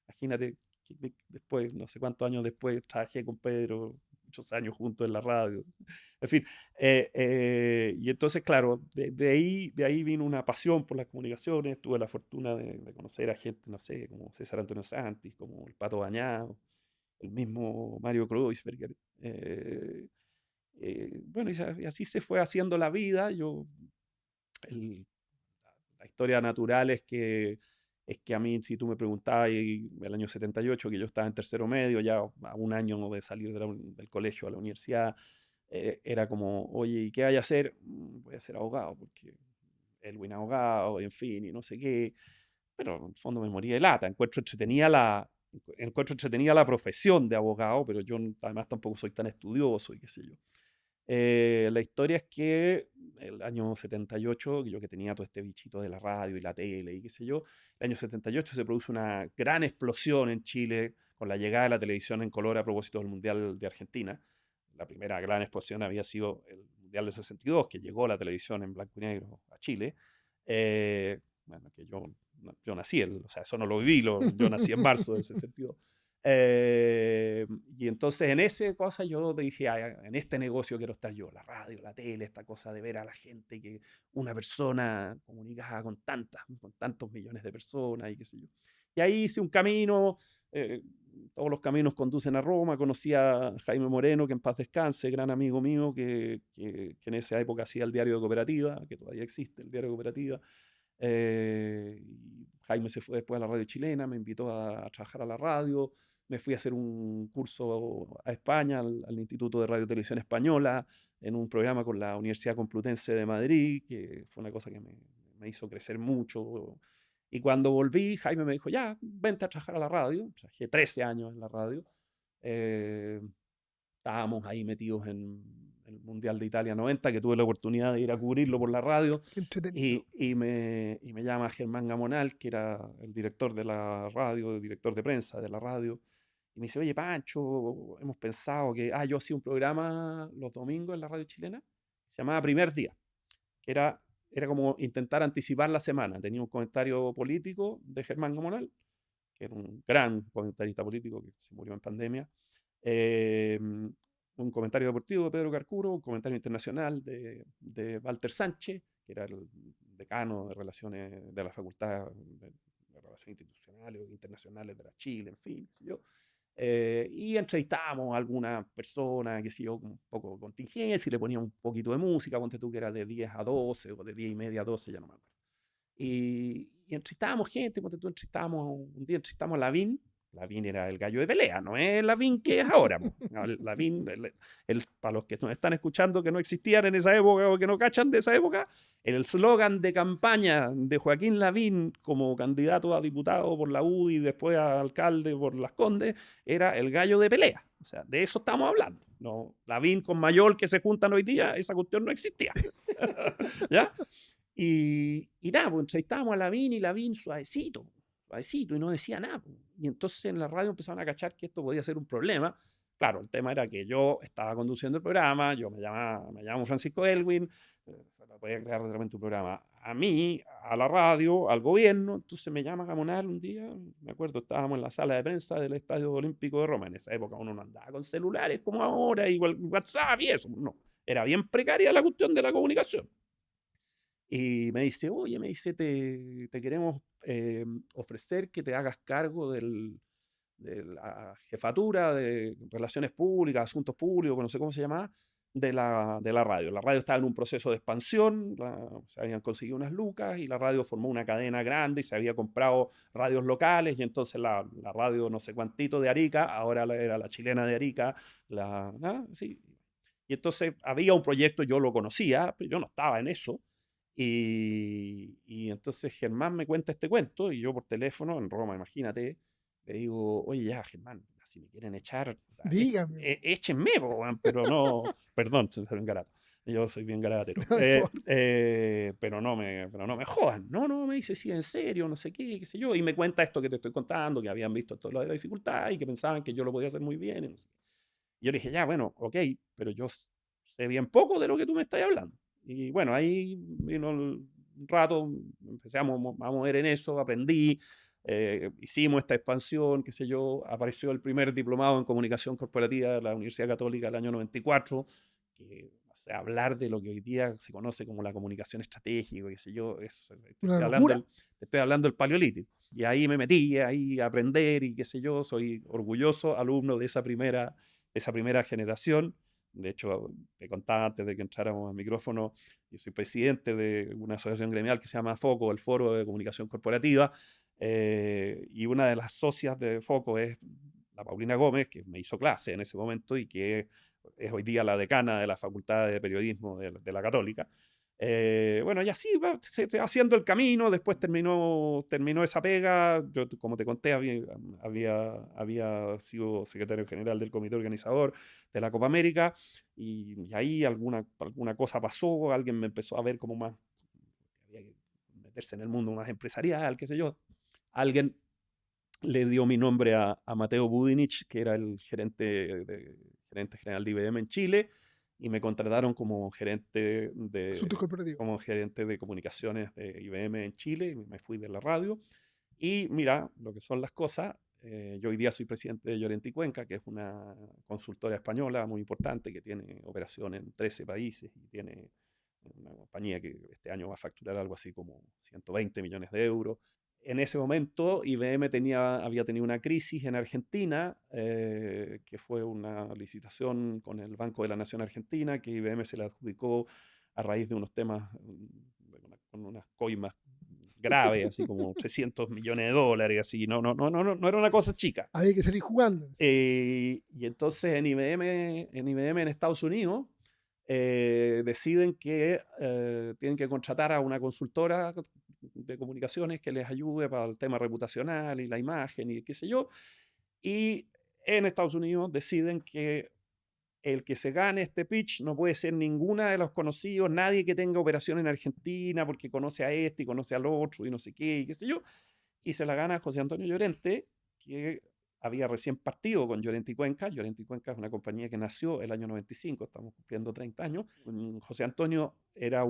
Imagínate que después, no sé cuántos años después, trabajé con Pedro, muchos años juntos en la radio. En fin, y entonces, claro, de ahí vino una pasión por las comunicaciones. Tuve la fortuna de conocer a gente, no sé, como César Antonio Santis, como el Pato Bañado, el mismo Mario Kreuzberger. Bueno, y así se fue haciendo la vida. El- la historia natural es que a mí, si tú me preguntabas el año 78, que yo estaba en tercero medio, ya a un año de salir del colegio a la universidad, era como, oye, ¿y qué hay a hacer? Voy a ser abogado, porque Elwin abogado, en fin, y no sé qué. Pero en el fondo me moría de lata. Encuentro entretenida la profesión de abogado, pero yo además tampoco soy tan estudioso y qué sé yo. La historia es que el año 78, yo que tenía todo este bichito de la radio y la tele y qué sé yo, el año 78 se produce una gran explosión en Chile con la llegada de la televisión en color a propósito del Mundial de Argentina. La primera gran explosión había sido el Mundial de 62, que llegó la televisión en blanco y negro a Chile. Bueno, que yo nací, o sea, eso no lo viví, yo nací en marzo del 62. Y entonces en ese cosa yo dije, en este negocio quiero estar yo, la radio, la tele, esta cosa de ver a la gente, que una persona comunicada con tantos millones de personas y qué sé yo. Y ahí hice un camino, eh, todos los caminos conducen a Roma. Conocí a Jaime Moreno, que en paz descanse, gran amigo mío, que en esa época hacía el diario de Cooperativa, que todavía existe el diario de Cooperativa. Jaime se fue después a la radio chilena, me invitó a trabajar a la radio, me fui a hacer un curso a España, al Instituto de Radio y Televisión Española, en un programa con la Universidad Complutense de Madrid, que fue una cosa que me hizo crecer mucho. Y cuando volví, Jaime me dijo, ya, vente a trabajar a la radio. Trabajé 13 años en la radio. Eh, Estábamos ahí metidos en el Mundial de Italia 90, que tuve la oportunidad de ir a cubrirlo por la radio. Qué entretenido. Y me llama Germán Gamonal, que era el director de la radio, el director de prensa de la radio, y me dice, oye, Pancho, hemos pensado que, yo hacía un programa los domingos en la radio chilena, se llamaba Primer Día, que era como intentar anticipar la semana. Tenía un comentario político de Germán Gamonal, que era un gran comentarista político que se murió en pandemia. Un comentario deportivo de Pedro Carcuro, un comentario internacional de Walter Sánchez, que era el decano de relaciones de la Facultad de Relaciones Institucionales o Internacionales de la Chile, en fin, qué sé yo. Y entrevistábamos a alguna persona, que sé yo, un poco de contingencia, y le poníamos un poquito de música, ponte tú que era de 10 a 12 o de 10 y media a 12, ya no me acuerdo. Y entrevistábamos gente, ponte tú, un día entrevistamos a Lavín. Lavín era el gallo de pelea, no es Lavín que es ahora. Lavín, para los que nos están escuchando que no existían en esa época o que no cachan de esa época, el eslogan de campaña de Joaquín Lavín como candidato a diputado por la UDI y después a alcalde por Las Condes era el gallo de pelea. O sea, de eso estamos hablando. No, Lavín con Mayol que se juntan hoy día, esa cuestión no existía. ¿Ya? Y nada, pues entrevistábamos a Lavín suavecito, suavecito, y no decía nada. Pues. Y entonces en la radio empezaron a cachar que esto podía ser un problema. Claro, el tema era que yo estaba conduciendo el programa, yo me llamo Francisco Elwin, se me podía crear de repente un programa a mí, a la radio, al gobierno. Entonces me llama Gamonal un día, me acuerdo, estábamos en la sala de prensa del Estadio Olímpico de Roma. En esa época uno no andaba con celulares como ahora, igual WhatsApp y eso. No, era bien precaria la cuestión de la comunicación. Y me dice, oye, te queremos ofrecer que te hagas cargo de la jefatura de Relaciones Públicas, Asuntos Públicos, no sé cómo se llamaba, de la radio. La radio estaba en un proceso de expansión, se habían conseguido unas lucas y la radio formó una cadena grande y se había comprado radios locales y entonces la radio no sé cuantito de Arica, ahora era la chilena de Arica, sí. Y entonces había un proyecto, yo lo conocía, pero yo no estaba en eso. Y entonces Germán me cuenta este cuento y yo por teléfono en Roma, imagínate, le digo, oye, ya, Germán, si me quieren echar, Dígame. échenme, po, weón, pero no, perdón, soy bien garato. Yo soy bien garatero. No importa. Pero no me jodan. No, me dice, sí, en serio, no sé qué sé yo. Y me cuenta esto que te estoy contando, que habían visto todo lo de la dificultad y que pensaban que yo lo podía hacer muy bien. Y no sé qué. Y yo le dije, ya, bueno, ok, pero yo sé bien poco de lo que tú me estás hablando. Y bueno, ahí vino un rato, empezamos a mover en eso, aprendí, hicimos esta expansión, qué sé yo, apareció el primer diplomado en comunicación corporativa de la Universidad Católica del año 94, que, o sea, hablar de lo que hoy día se conoce como la comunicación estratégica, qué sé yo, Una locura. te estoy hablando del Paleolítico. Y ahí me metí, ahí a aprender y qué sé yo, soy orgulloso alumno de esa primera generación. De hecho, te contaba antes de que entráramos al micrófono, yo soy presidente de una asociación gremial que se llama FOCO, el Foro de Comunicación Corporativa, y una de las socias de FOCO es la Paulina Gómez, que me hizo clase en ese momento y que es hoy día la decana de la Facultad de Periodismo de la Católica. Bueno, y así se va haciendo el camino. Después terminó esa pega. Yo, como te conté, había sido secretario general del comité organizador de la Copa América. Y ahí alguna cosa pasó. Alguien me empezó a ver como más. Había que meterse en el mundo más empresarial, qué sé yo. Alguien le dio mi nombre a Mateo Budinich, que era el gerente general de IBM en Chile, y me contrataron Asuntos corporativos. como gerente de comunicaciones de IBM en Chile, y me fui de la radio. Y mira, lo que son las cosas, yo hoy día soy presidente de Llorente y Cuenca, que es una consultora española muy importante que tiene operación en 13 países y tiene una compañía que este año va a facturar algo así como 120 millones de euros. En ese momento IBM había tenido una crisis en Argentina, que fue una licitación con el Banco de la Nación Argentina, que IBM se la adjudicó a raíz de unos temas, con unas coimas graves, así como 300 millones de dólares, así, no era una cosa chica. Había que salir jugando. Y entonces en IBM en Estados Unidos, deciden que tienen que contratar a una consultora de comunicaciones que les ayude para el tema reputacional y la imagen y qué sé yo. Y en Estados Unidos deciden que el que se gane este pitch no puede ser ninguna de los conocidos, nadie que tenga operación en Argentina porque conoce a este y conoce al otro y no sé qué y qué sé yo. Y se la gana José Antonio Llorente, que había recién partido con Llorente y Cuenca. Llorente y Cuenca es una compañía que nació el año 95, estamos cumpliendo 30 años. José Antonio era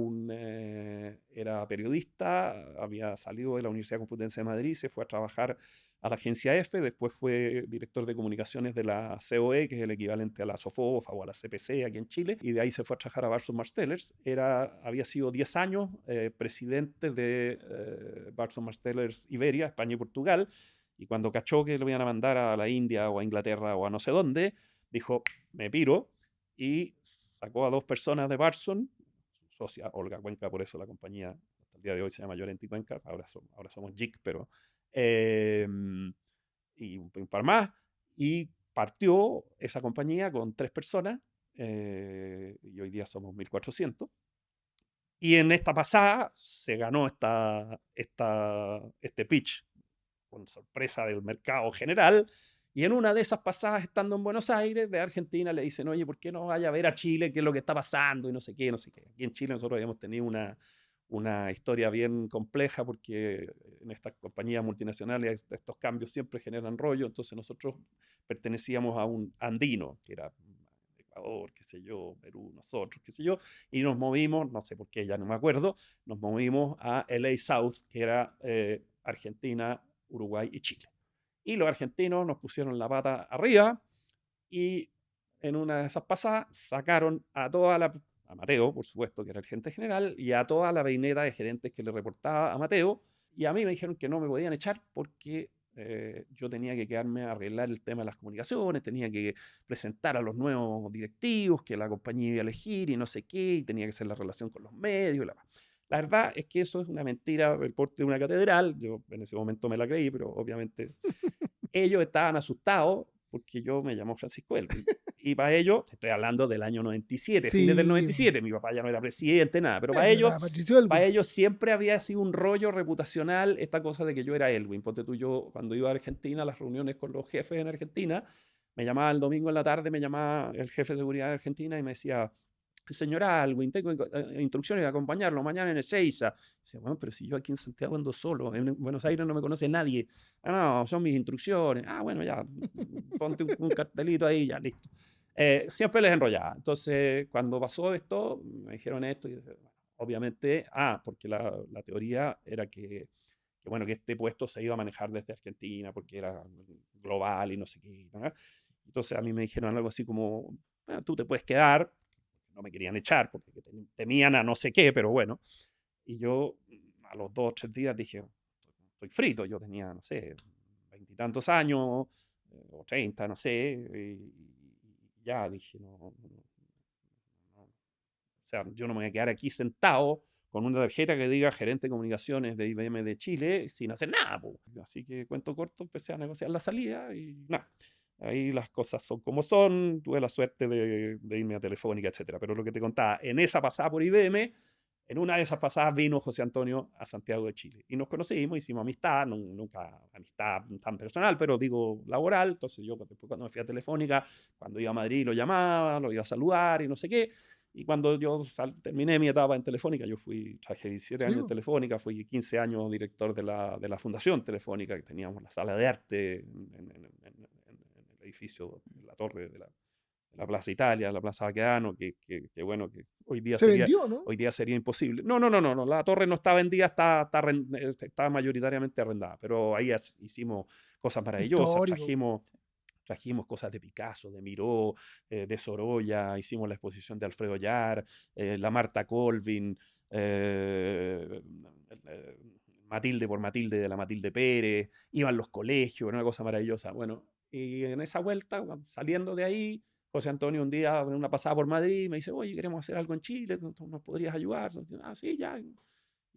periodista, había salido de la Universidad Complutense de Madrid, se fue a trabajar a la agencia F, después fue director de comunicaciones de la COE, que es el equivalente a la SOFOFA o a la CPC aquí en Chile, y de ahí se fue a trabajar a Burson Marsteller. Había sido 10 años presidente de Burson Marsteller Iberia, España y Portugal, y cuando cachó que lo iban a mandar a la India o a Inglaterra o a no sé dónde, dijo, me piro, y sacó a 2 personas de Burson, su socia Olga Cuenca, por eso la compañía hasta el día de hoy se llama Llorente y Cuenca, ahora somos JIC, pero y un par más, y partió esa compañía con 3 personas, y hoy día somos 1.400. Y en esta pasada se ganó este pitch con sorpresa del mercado general. Y en una de esas pasadas, estando en Buenos Aires, de Argentina, le dicen, oye, ¿por qué no vaya a ver a Chile qué es lo que está pasando? Y no sé qué, no sé qué. Aquí en Chile nosotros habíamos tenido una historia bien compleja porque en estas compañías multinacionales estos cambios siempre generan rollo. Entonces nosotros pertenecíamos a un andino, que era Ecuador, qué sé yo, Perú, nosotros, qué sé yo, y nos movimos, no sé por qué, ya no me acuerdo, nos movimos a LA South, que era Argentina, Uruguay y Chile. Y los argentinos nos pusieron la pata arriba y en una de esas pasadas sacaron a Mateo, por supuesto, que era el gerente general, y a toda la peineta de gerentes que le reportaba a Mateo, y a mí me dijeron que no me podían echar porque yo tenía que quedarme a arreglar el tema de las comunicaciones, tenía que presentar a los nuevos directivos que la compañía iba a elegir y no sé qué, y tenía que hacer la relación con los medios. La verdad es que eso es una mentira del porte de una catedral. Yo en ese momento me la creí, pero obviamente ellos estaban asustados porque yo me llamo Francisco Elwin. Y para ellos, estoy hablando del año 97, Sí, fines del bueno. 97, mi papá ya no era presidente, nada, pero Era Patricio para Elwin. ellos siempre había sido un rollo reputacional esta cosa de que yo era Elwin. Ponte tú, yo cuando iba a Argentina, a las reuniones con los jefes en Argentina, me llamaba el domingo en la tarde, me llamaba el jefe de seguridad de Argentina y me decía, señor Alwin, tengo instrucciones de acompañarlo mañana en Ezeiza. Dice, bueno, pero si yo aquí en Santiago ando solo, en Buenos Aires no me conoce nadie. Ah, no, son mis instrucciones. Ah, bueno, ya, ponte un cartelito ahí, ya, listo. Siempre les enrollaba. Entonces, cuando pasó esto, me dijeron esto, y obviamente, porque la teoría era bueno, que este puesto se iba a manejar desde Argentina porque era global y no sé qué, ¿no? Entonces a mí me dijeron algo así como, "Bueno, tú te puedes quedar", no me querían echar porque temían a no sé qué, pero bueno. Y yo a los 2 o 3 días dije, estoy frito, yo tenía, no sé, 20 y tantos años, o 30, no sé, y ya dije, no, o sea, yo no me voy a quedar aquí sentado con una tarjeta que diga gerente de comunicaciones de IBM de Chile sin hacer nada, po. Así que cuento corto, empecé a negociar la salida y nada. Ahí las cosas son como son. Tuve la suerte de irme a Telefónica, etcétera. Pero lo que te contaba, en esa pasada por IBM, en una de esas pasadas vino José Antonio a Santiago de Chile. Y nos conocimos, hicimos amistad, nunca amistad tan personal, pero digo laboral. Entonces yo después cuando me fui a Telefónica, cuando iba a Madrid lo llamaba, lo iba a saludar y no sé qué. Y cuando yo terminé mi etapa en Telefónica, trabajé 17 Sí, años en po. Telefónica, fui 15 años director de la Fundación Telefónica, que teníamos la sala de arte en el edificio, en la torre de la Plaza Italia, la Plaza Baquedano, que bueno, que Se vendió, ¿no? hoy día sería imposible. No, la torre no está vendida, está mayoritariamente arrendada, pero ahí hicimos cosas maravillosas, Histórico. trajimos cosas de Picasso, de Miró, de Sorolla, hicimos la exposición de Alfredo Yar, la Marta Colvin, Matilde por Matilde de la Matilde Pérez, iban los colegios, era una cosa maravillosa. Bueno, y en esa vuelta, saliendo de ahí, José Antonio un día, en una pasada por Madrid, me dice, oye, queremos hacer algo en Chile, ¿nos podrías ayudar? Ah, sí, ya. Y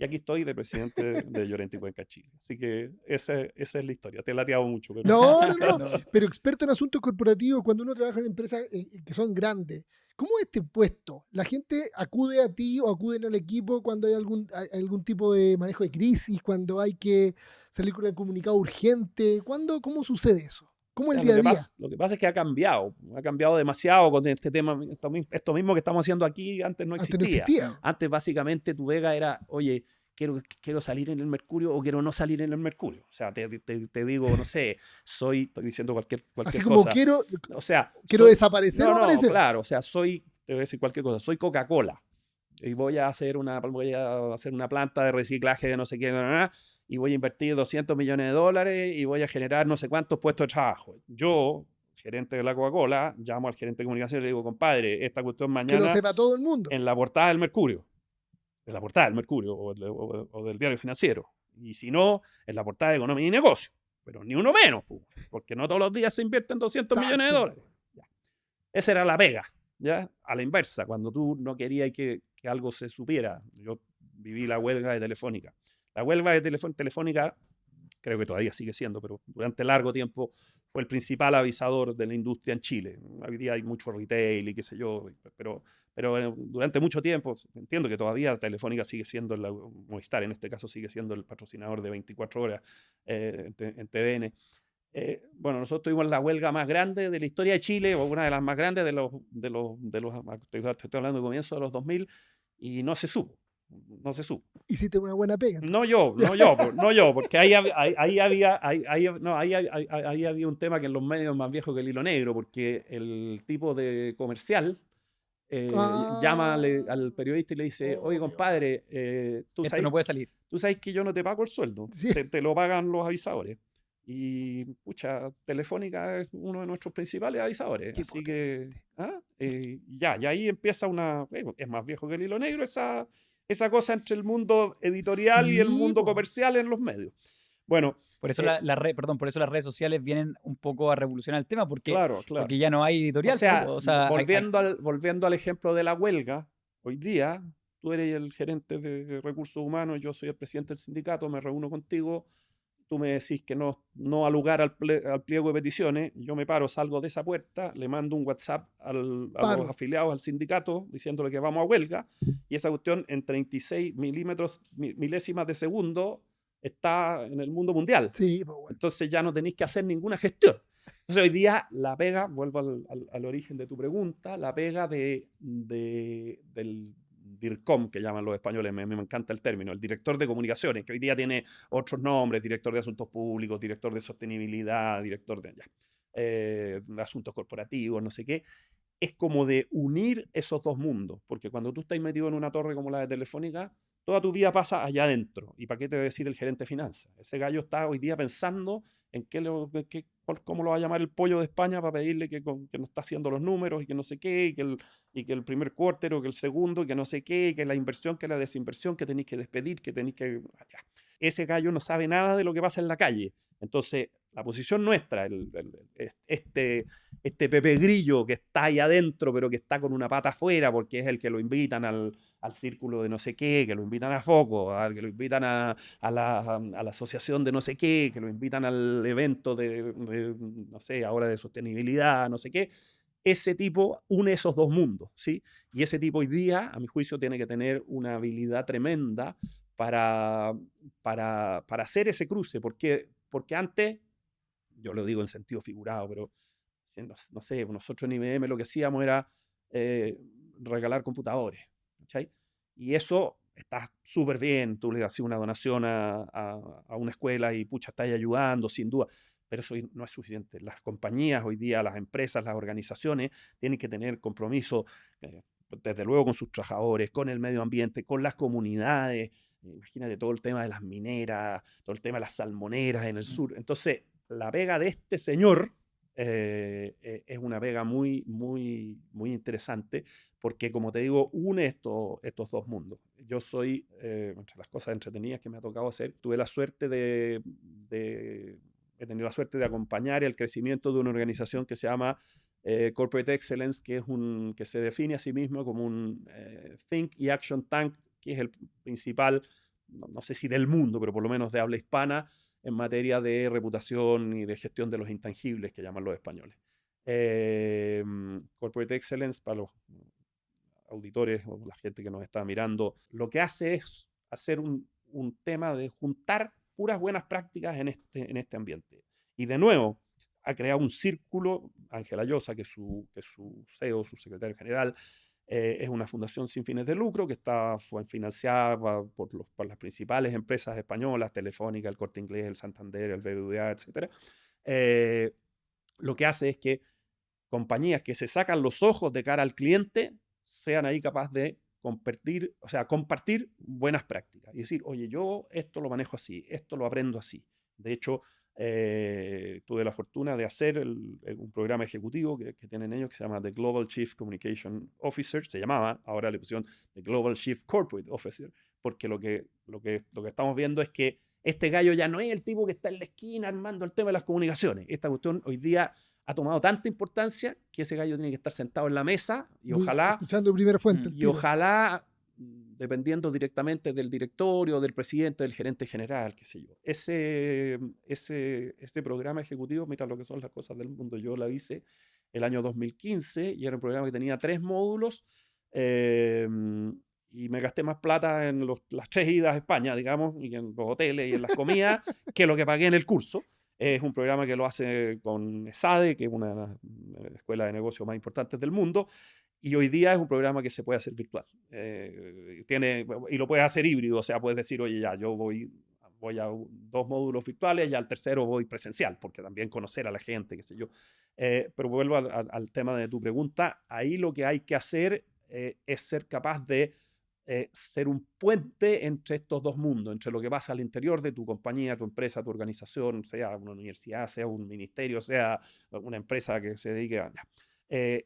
aquí estoy de presidente de Llorente y Cuenca, Chile. Así que esa es la historia. Te he lateado mucho, pero... No, no, no. No. Pero experto en asuntos corporativos, cuando uno trabaja en empresas que son grandes, ¿cómo es este puesto? ¿La gente acude a ti o acuden al equipo cuando hay algún tipo de manejo de crisis, cuando hay que salir con el comunicado urgente? ¿Cómo sucede eso? O ¿Cómo el sea, día a día? lo que pasa es que ha cambiado demasiado con este tema. Esto mismo que estamos haciendo aquí antes no Antes no existía. existía. Antes básicamente tu vega era, oye, quiero salir en el Mercurio o quiero no salir en el Mercurio. O sea, te digo, no sé, estoy diciendo cualquier Así como cosa. O sea, quiero desaparecer o no, aparecer. claro, o sea, te voy a decir cualquier cosa, soy Coca-Cola y voy a hacer una planta de reciclaje de no sé qué, y voy a invertir 200 millones de dólares y voy a generar no sé cuántos puestos de trabajo. Yo, gerente de la Coca-Cola, llamo al gerente de comunicación y le digo, compadre, esta cuestión Que lo mañana sepa todo el mundo. en la portada del Mercurio, o del Diario Financiero, y si no, en la portada de Economía y Negocio, pero ni uno menos, porque no todos los días se invierten 200 millones de Exacto. dólares. Ya. Esa era la pega, ¿ya? A la inversa, cuando tú no querías que algo se supiera. Yo viví la huelga de Telefónica. La huelga de Telefónica, creo que todavía sigue siendo, pero durante largo tiempo fue el principal avisador de la industria en Chile. Hoy día hay mucho retail y qué sé yo, pero durante mucho tiempo, entiendo que todavía Telefónica sigue siendo, Movistar en este caso sigue siendo el patrocinador de 24 horas en TVN. Bueno, nosotros tuvimos la huelga más grande de la historia de Chile, o una de las más grandes estoy hablando de comienzo de los 2000, y no se supo. Hiciste una buena pega. No yo, porque ahí había un tema que en los medios es más viejo que el hilo negro, porque el tipo de comercial llama al periodista y le dice, oye, Obvio. compadre, Esto no puede salir. tú sabes que yo no te pago el sueldo, Sí. te lo pagan los avisadores. Y, pucha, Telefónica es uno de nuestros principales avisadores. Qué Así que, y ahí empieza es más viejo que el hilo negro, esa cosa entre el mundo editorial y el Sí, mundo po. comercial en los medios. Bueno, Por eso por eso las redes sociales vienen un poco a revolucionar el tema, claro. porque ya no hay editorial. O sea, o sea, volviendo al ejemplo de la huelga, hoy día tú eres el gerente de recursos humanos, yo soy el presidente del sindicato, me reúno contigo, tú me decís que no al lugar al pliego de peticiones, yo me paro, salgo de esa puerta, le mando un WhatsApp a los Paro. afiliados al sindicato diciéndole que vamos a huelga, y esa cuestión en 36 milésimas de segundo está en el mundo mundial. Sí, pues bueno. Entonces ya no tenéis que hacer ninguna gestión. Entonces hoy día la pega, vuelvo al origen de tu pregunta, la pega del DIRCOM, que llaman los españoles, me encanta el término, el director de comunicaciones, que hoy día tiene otros nombres, director de asuntos públicos, director de sostenibilidad, director de asuntos corporativos, no sé qué, es como de unir esos dos mundos, porque cuando tú estás metido en una torre como la de Telefónica, toda tu vida pasa allá adentro. ¿Y para qué te va a decir el gerente de finanzas? Ese gallo está hoy día pensando en cómo lo va a llamar el pollo de España para pedirle que no está haciendo los números y que no sé qué, y que el primer quarter o que el segundo, que no sé qué, que la inversión, que la desinversión, que tenéis que despedir, que tenéis que... Ya. Ese gallo no sabe nada de lo que pasa en la calle. Entonces, la posición nuestra, este Pepe Grillo que está ahí adentro, pero que está con una pata afuera, porque es el que lo invitan al círculo de no sé qué, que lo invitan a Foco, que lo invitan a la asociación de no sé qué, que lo invitan al evento no sé, ahora de sostenibilidad, no sé qué. Ese tipo une esos dos mundos, ¿sí? Y ese tipo hoy día, a mi juicio, tiene que tener una habilidad tremenda para hacer ese cruce, porque antes, yo lo digo en sentido figurado, pero no sé, nosotros en IBM lo que hacíamos era regalar computadores, ¿cachai? Y eso está súper bien, tú le haces una donación a una escuela y pucha, estás ayudando, sin duda, pero eso no es suficiente. Las compañías hoy día, las empresas, las organizaciones tienen que tener compromiso, desde luego con sus trabajadores, con el medio ambiente, con las comunidades. Imagínate todo el tema de las mineras, todo el tema de las salmoneras en el sur. Entonces, la pega de este señor es una pega muy, muy, muy interesante porque, como te digo, une estos dos mundos. Yo soy, entre las cosas entretenidas que me ha tocado hacer, he tenido la suerte de acompañar el crecimiento de una organización que se llama Corporate Excellence, que se define a sí mismo como un Think y Action Tank, que es el principal, no sé si del mundo, pero por lo menos de habla hispana, en materia de reputación y de gestión de los intangibles, que llaman los españoles. Corporate Excellence, para los auditores o la gente que nos está mirando, lo que hace es hacer un tema de juntar puras buenas prácticas en este ambiente. Y de nuevo, ha creado un círculo. Ángela Llosa, que es su CEO, su secretario general, es una fundación sin fines de lucro que fue financiada por las principales empresas españolas, Telefónica, el Corte Inglés, el Santander, el BBVA, etc. Lo que hace es que compañías que se sacan los ojos de cara al cliente sean ahí capaces de compartir buenas prácticas y decir, oye, yo esto lo manejo así, esto lo aprendo así. De hecho, tuve la fortuna de hacer un programa ejecutivo que tienen ellos que se llama The Global Chief Communication Officer, se llamaba, ahora le pusieron The Global Chief Corporate Officer, porque lo que estamos viendo es que este gallo ya no es el tipo que está en la esquina armando el tema de las comunicaciones. Esta cuestión hoy día ha tomado tanta importancia que ese gallo tiene que estar sentado en la mesa y ojalá... Escuchando primera fuente. Y ojalá, dependiendo directamente del directorio, del presidente, del gerente general, qué sé yo. Este programa ejecutivo, mira lo que son las cosas del mundo, yo la hice el año 2015 y era un programa que tenía 3 módulos y me gasté más plata en las 3 idas a España, digamos, y en los hoteles y en las comidas que lo que pagué en el curso. Es un programa que lo hace con ESADE, que es una de las escuelas de negocios más importantes del mundo, y hoy día es un programa que se puede hacer virtual. Y lo puedes hacer híbrido, o sea, puedes decir, oye, ya, yo voy a 2 módulos virtuales y al tercero voy presencial, porque también conocer a la gente, qué sé yo. Pero vuelvo al tema de tu pregunta. Ahí lo que hay que hacer es ser capaz de ser un puente entre estos dos mundos, entre lo que pasa al interior de tu compañía, tu empresa, tu organización, sea una universidad, sea un ministerio, sea una empresa que se dedique a...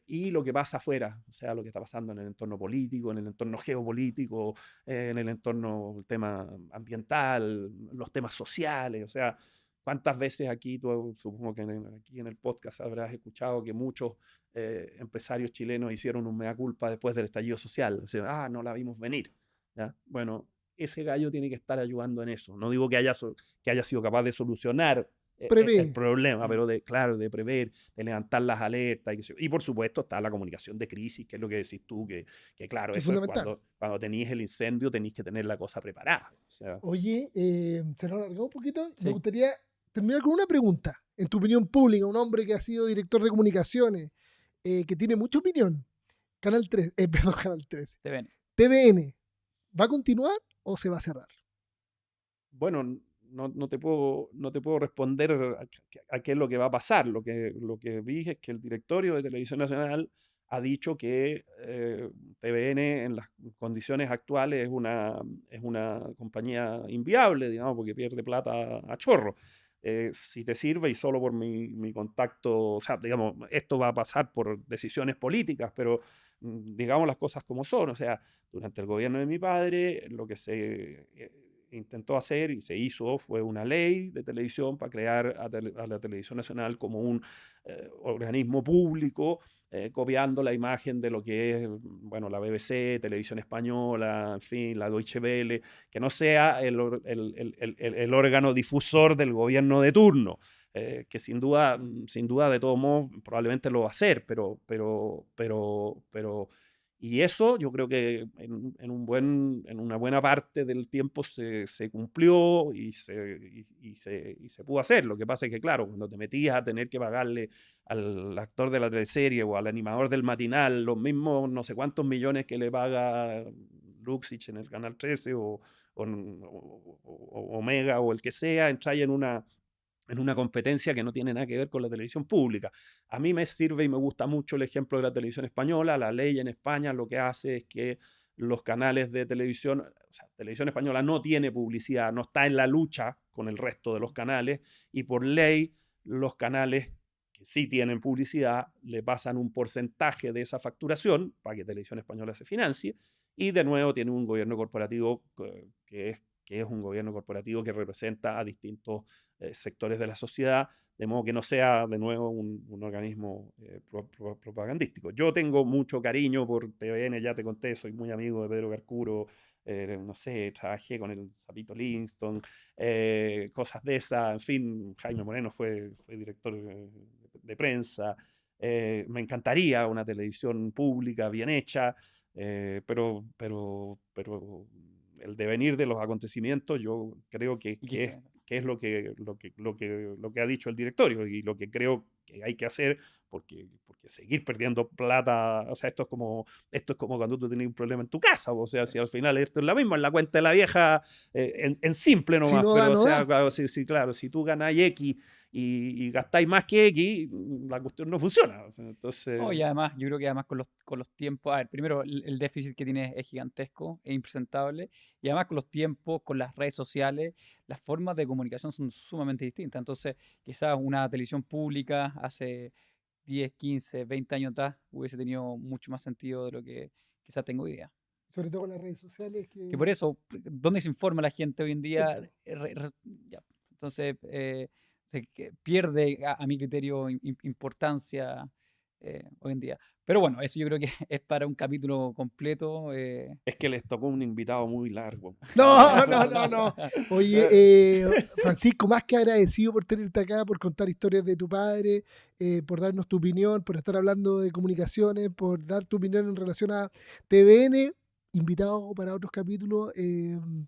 y lo que pasa afuera, o sea, lo que está pasando en el entorno político, en el entorno geopolítico, en el entorno, el tema ambiental, los temas sociales, o sea, ¿cuántas veces aquí, tú supongo que aquí en el podcast habrás escuchado que muchos empresarios chilenos hicieron un mea culpa después del estallido social? O sea, no la vimos venir, ¿ya? Bueno, ese gallo tiene que estar ayudando en eso. No digo que haya sido capaz de solucionar el Prevé. problema, pero de prever, de levantar las alertas. Y por supuesto está la comunicación de crisis, que es lo que decís tú, que claro, Que es eso es fundamental. cuando tenéis el incendio, tenéis que tener la cosa preparada. O sea, Oye, se nos alargó un poquito. Me Sí. gustaría terminar con una pregunta. En tu opinión pública, un hombre que ha sido director de comunicaciones, que tiene mucha opinión. Canal 3, perdón, Canal 13. TVN. TVN, ¿va a continuar o se va a cerrar? bueno, no te puedo responder a qué es lo que va a pasar. Lo que dije es que el directorio de Televisión Nacional ha dicho que TVN en las condiciones actuales es una compañía inviable, digamos, porque pierde plata a chorro. Si te sirve y solo por mi contacto, o sea, digamos, esto va a pasar por decisiones políticas, pero digamos las cosas como son. O sea, durante el gobierno de mi padre, lo que se intentó hacer y se hizo fue una ley de televisión para crear a la Televisión Nacional como un organismo público, copiando la imagen de lo que es, bueno, la BBC, Televisión Española, en fin, la Deutsche Welle, que no sea el órgano difusor del gobierno de turno. Que sin duda, de todos modos, probablemente lo va a hacer, y eso yo creo que en una buena parte del tiempo se cumplió y se pudo hacer. Lo que pasa es que, claro, cuando te metías a tener que pagarle al actor de la teleserie o al animador del matinal los mismos no sé cuántos millones que le paga Luxich en el Canal 13 o Omega o el que sea, entráis en una competencia que no tiene nada que ver con la televisión pública. A mí me sirve y me gusta mucho el ejemplo de la televisión española. La ley en España lo que hace es que los canales de televisión, o sea, Televisión Española no tiene publicidad, no está en la lucha con el resto de los canales, y por ley los canales que sí tienen publicidad le pasan un porcentaje de esa facturación para que Televisión Española se financie, y de nuevo tiene un gobierno corporativo que es un gobierno corporativo que representa a distintos sectores de la sociedad, de modo que no sea de nuevo un organismo propagandístico. Yo tengo mucho cariño por TVN, ya te conté, soy muy amigo de Pedro Carcuro, no sé, trabajé con el Zapito Livingston, cosas de esas, en fin, Jaime Moreno fue director de prensa. Me encantaría una televisión pública bien hecha, pero el devenir de los acontecimientos yo creo que es lo que ha dicho el directorio y lo que creo que hay que hacer, porque seguir perdiendo plata, o sea, esto es como cuando tú tienes un problema en tu casa, o sea, si al final esto es la misma, es la cuenta de la vieja en simple nomás, Si no pero da, o no sea, da. claro, si tú ganáis X y gastáis más que X, la cuestión no funciona. O sea, entonces, No, y además, yo creo que además con los tiempos, a ver, primero el déficit que tiene es gigantesco, es impresentable, y además con los tiempos, con las redes sociales, las formas de comunicación son sumamente distintas. Entonces, quizás una televisión pública hace 10, 15, 20 años atrás hubiese tenido mucho más sentido de lo que quizás tengo hoy día. Sobre todo con las redes sociales Que por eso, ¿dónde se informa la gente hoy en día? Esto. Ya. Entonces, que pierde, a mi criterio, importancia hoy en día. Pero bueno, eso yo creo que es para un capítulo completo. es que les tocó un invitado muy largo. No. Oye, Francisco, más que agradecido por tenerte acá, por contar historias de tu padre, por darnos tu opinión, por estar hablando de comunicaciones, por dar tu opinión en relación a TVN. Invitado para otros capítulos.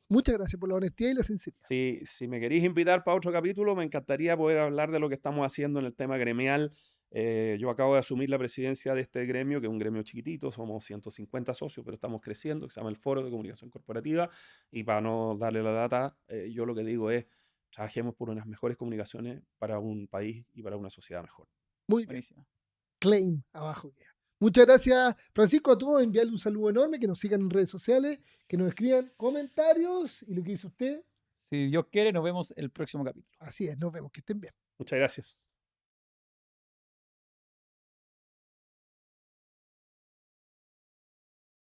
Muchas gracias por la honestidad y la sinceridad. Si me queréis invitar para otro capítulo, me encantaría poder hablar de lo que estamos haciendo en el tema gremial. Yo acabo de asumir la presidencia de este gremio, que es un gremio chiquitito, somos 150 socios, pero estamos creciendo, que se llama el Foro de Comunicación Corporativa, y para no darle la data, yo lo que digo es, trabajemos por unas mejores comunicaciones para un país y para una sociedad mejor. Muy bien. Buenísimo. Claim abajo queda. Muchas gracias, Francisco, a todos. Enviarle un saludo enorme, que nos sigan en redes sociales, que nos escriban comentarios y lo que dice usted. Si Dios quiere, nos vemos el próximo capítulo. Así es, nos vemos, que estén bien. Muchas gracias.